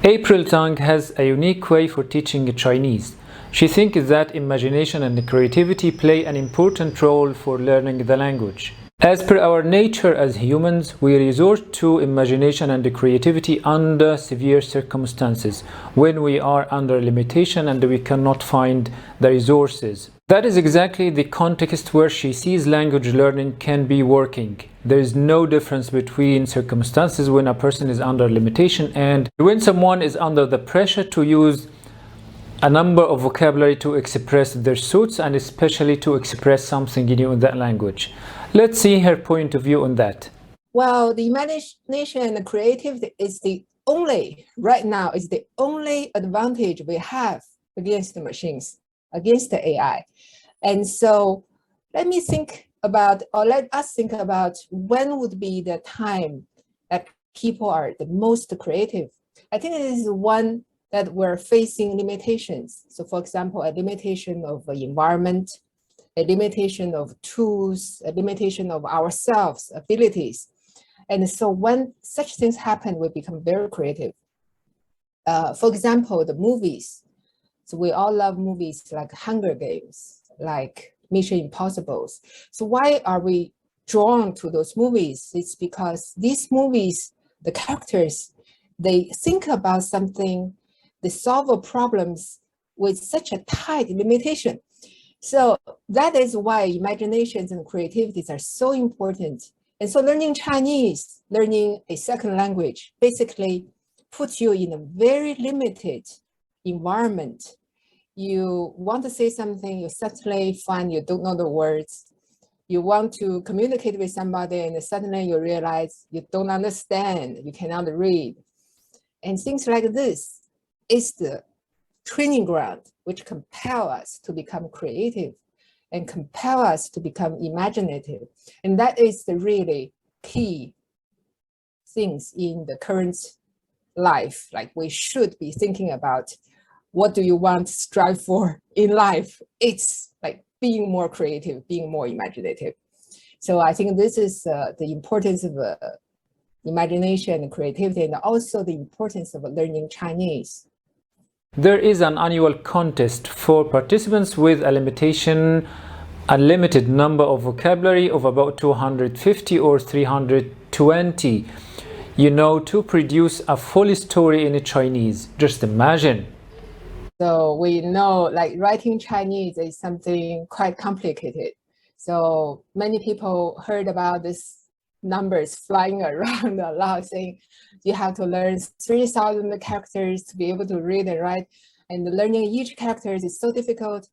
April Zhang has a unique way for teaching Chinese. She thinks that imagination and creativity play an important role for learning the language. As per our nature as humans, we resort to imagination and creativity under severe circumstances, when we are under limitation and we cannot find the resources. That is exactly the context where she sees language learning can be working. There is no difference between circumstances when a person is under limitation and when someone is under the pressure to use a number of vocabulary to express their thoughts and especially to express something new in that language. Let's see her point of view on that. Well, the imagination and the creativity is right now, is the only advantage we have against the machines, against the AI. And so let us think about when would be the time that people are the most creative. I think it is one that we're facing limitations. So for example, a limitation of the environment, a limitation of tools, a limitation of ourselves, abilities. And so when such things happen, we become very creative. For example, the movies. So we all love movies like Hunger Games, like Mission Impossible. So why are we drawn to those movies? It's because these movies, the characters, they think about something, they solve problems with such a tight limitation. So that is why imaginations and creativities are so important. And so learning Chinese, learning a second language, basically puts you in a very limited environment. You want to say something, you suddenly find you don't know the words. You want to communicate with somebody and suddenly you realize you don't understand, you cannot read. And things like this is the training ground which compel us to become creative and compel us to become imaginative. And that is the really key things in the current life. Like we should be thinking about what do you want to strive for in life? It's like being more creative, being more imaginative. So I think this is the importance of imagination and creativity, and also the importance of learning Chinese. There is an annual contest for participants with a limited number of vocabulary of about 250 or 320, to produce a full story in Chinese. Just imagine. So we know like writing Chinese is something quite complicated. So many people heard about this numbers flying around a lot, saying you have to learn 3,000 characters to be able to read and write, and learning each character is so difficult.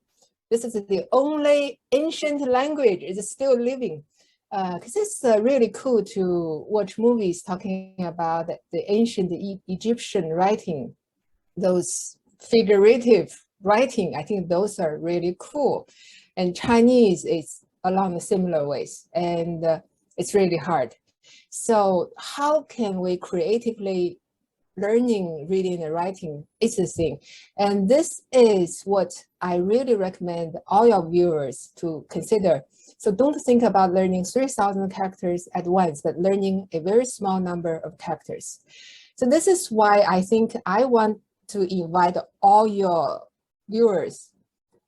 This is the only ancient language is still living. Because it's really cool to watch movies talking about the ancient Egyptian writing, those figurative writing. I think those are really cool. And Chinese is along the similar ways. And it's really hard. So how can we creatively learning reading and writing is the thing. And this is what I really recommend all your viewers to consider. So don't think about learning 3,000 characters at once, but learning a very small number of characters. So this is why I think I want to invite all your viewers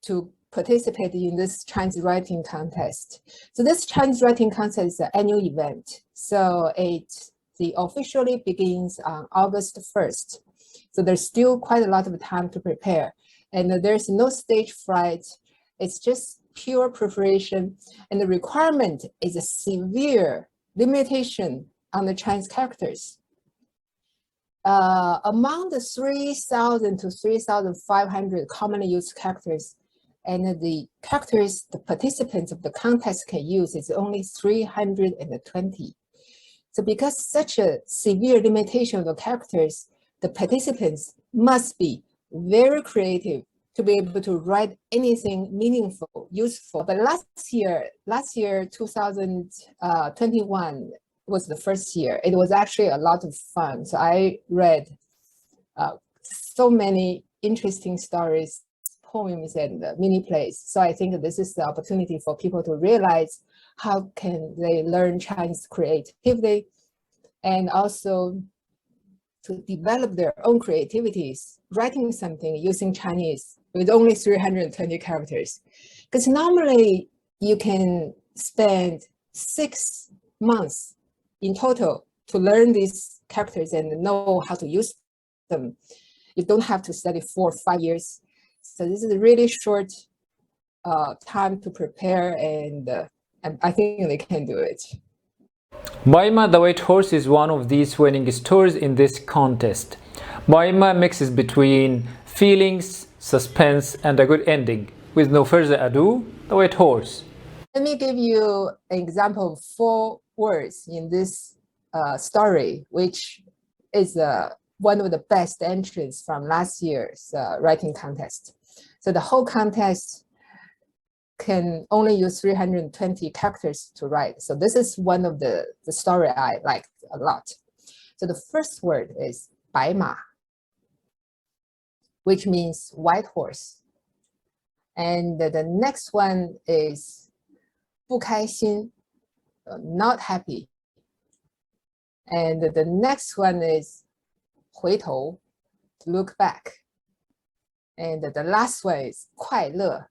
to participate in this Chinese writing contest. So this Chinese writing contest is an annual event. So it officially begins on August 1st. So there's still quite a lot of time to prepare. And there's no stage fright. It's just pure preparation. And the requirement is a severe limitation on the Chinese characters. Among the 3,000 to 3,500 commonly used characters, and the characters the participants of the contest can use is only 320. So because such a severe limitation of the characters, the participants must be very creative to be able to write anything meaningful, useful. But last year, 2021 was the first year. It was actually a lot of fun. So I read so many interesting stories, poems, and mini plays. So I think this is the opportunity for people to realize how can they learn Chinese creatively and also to develop their own creativities, writing something using Chinese with only 320 characters. Because normally you can spend 6 months in total to learn these characters and know how to use them. You don't have to study 4 or 5 years. So this is a really short time to prepare, and I think they can do it. Baima the White Horse is one of these winning stories in this contest. Baima mixes between feelings, suspense, and a good ending. With no further ado, the White Horse. Let me give you an example of 4 words in this story, which is one of the best entries from last year's writing contest. So the whole contest can only use 320 characters to write. So this is one of the story I liked a lot. So the first word is 白马, which means white horse. And the next one is 不开心, not happy. And the next one is 回头, to look back. And the last one is 快乐,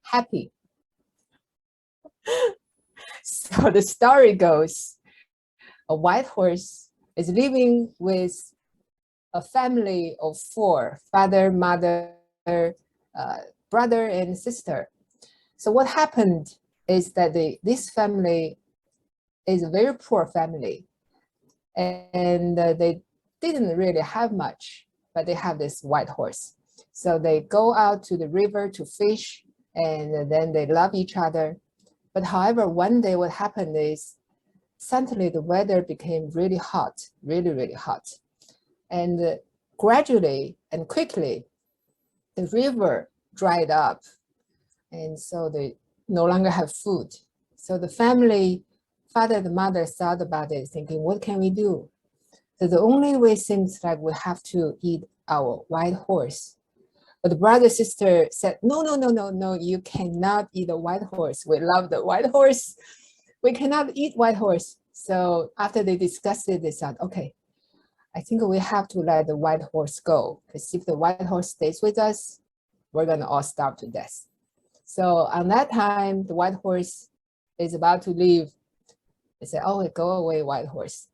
happy. So the story goes, a white horse is living with a family of 4, father, mother, brother, and sister. So what happened is that this family is a very poor family, and they didn't really have much, but they have this white horse. So they go out to the river to fish, and then they love each other. But however, one day what happened is suddenly the weather became really hot, really, really hot. And gradually and quickly, the river dried up. And so they no longer have food. So the family, father and mother, thought about it, thinking, what can we do? So the only way seems like we have to eat our white horse. But the brother sister said, no, you cannot eat a white horse. We love the white horse. We cannot eat white horse. So after they discussed it, they said, okay, I think we have to let the white horse go, because if the white horse stays with us, we're gonna all starve to death. So on that time, the white horse is about to leave. They said, oh, go away, white horse.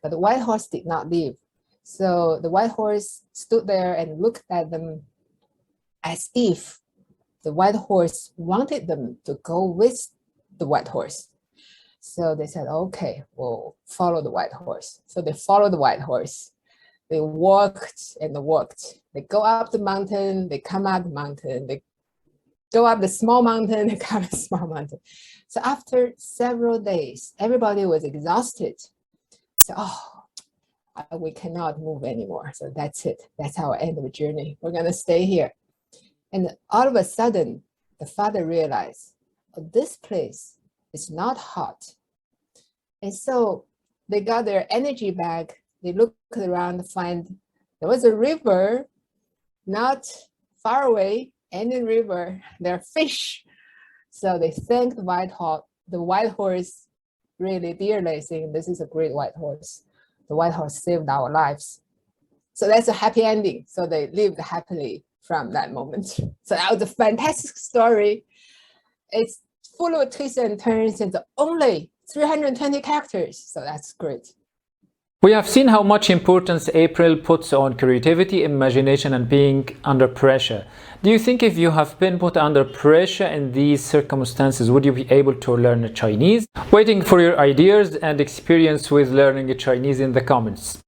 But the white horse did not leave. So the white horse stood there and looked at them as if the white horse wanted them to go with the white horse. So they said, okay, we'll follow the white horse. So they followed the white horse. They walked and walked. They go up the mountain, they come up the mountain, they go up the small mountain, they come up the small mountain. So after several days, everybody was exhausted. So, we cannot move anymore. So that's it. That's our end of the journey. We're gonna stay here. And all of a sudden, the father realized, oh, this place is not hot. And so they got their energy back. They looked around to find there was a river not far away, and in the river, there are fish. So they thanked the white horse really dearly, saying, this is a great white horse. The white horse saved our lives. So that's a happy ending. So they lived happily from that moment. So that was a fantastic story. It's full of twists and turns, and only 320 characters. So that's great. We have seen how much importance April puts on creativity, imagination, and being under pressure. Do you think if you have been put under pressure in these circumstances, would you be able to learn Chinese? Waiting for your ideas and experience with learning Chinese in the comments.